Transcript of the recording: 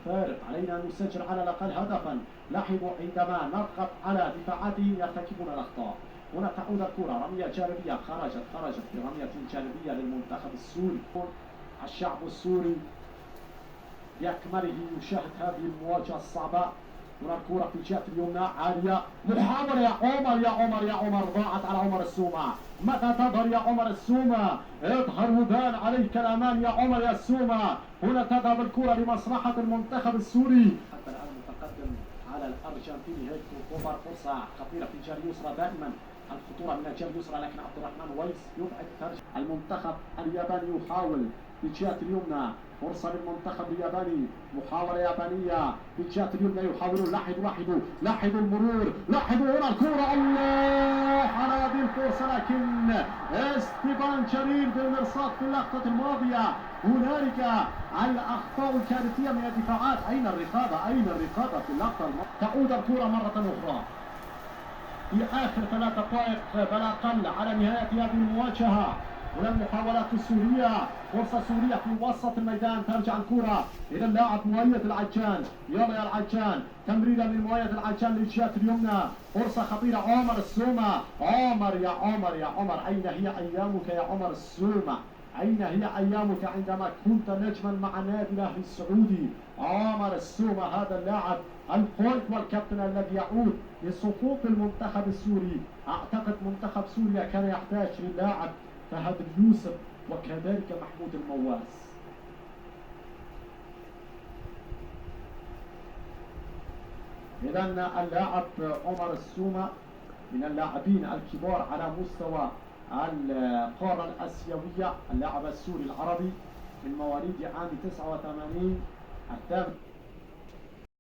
الفارق، علينا أن نسجل على الأقل هدفا. لاحظوا عندما نضغط على دفاعاتهم يرتكبون الأخطاء. هنا تعود الكرة، رمية جانبية، خرجت برمية جانبية للمنتخب السوري. الشعب السوري بأكمله يشاهد هذه المواجهة الصعبة. هنا الكرة في الجهة اليمنى عالية، محاولة يا عمر ضاعت على عمر السومة. متى تظهر يا عمر السومة؟ اظهر وبان عليك الأمان يا عمر يا السومة. هنا تذهب الكرة لمصلحة المنتخب السوري. حتى الآن متقدم على الأرجنتيني هيكتور كوبر. فرصة خطيرة في الجهة اليسرى، دائما الخطورة من الجهة اليسرى، لكن عبد الرحمن ويس يبعد خارج. المنتخب الياباني يحاول في الجهة اليمنى، فرصة للمنتخب الياباني، محاولة يابانية في الجهة اليمنى يحاولون. لاحظوا المرور، لاحظوا هنا الكرة، الله على هذه الفرصة، لكن استيفان جرير بالمرصاد في اللقطة الماضية. هنالك الأخطاء الكارثية من الدفاعات. أين الرقابة في اللقطة الماضية؟ تعود الكرة مرة أخرى في آخر 3 دقائق بل أقل على نهاية هذه المواجهة. هنا المحاولات السورية، فرصة سورية في وسط الميدان، ترجع الكرة إلى اللاعب مؤيد العجان. يلا يا العجان، تمريرة من مؤيد العجان للجهة اليمنى، فرصة خطيرة. عمر السومة، يا عمر أين هي أيامك يا عمر السومة؟ أين هي أيامك عندما كنت نجما مع نادي الأهلي السعودي؟ عمر السومة هذا اللاعب البوينت والكابتن الذي يعود لصفوف المنتخب السوري. أعتقد منتخب سوريا كان يحتاج للاعب فهد اليوسف وكذلك محمود المواس. إذا اللاعب عمر السومة من اللاعبين الكبار على مستوى القارة الآسيوية، اللاعب السوري العربي من مواليد عام 89 الثامن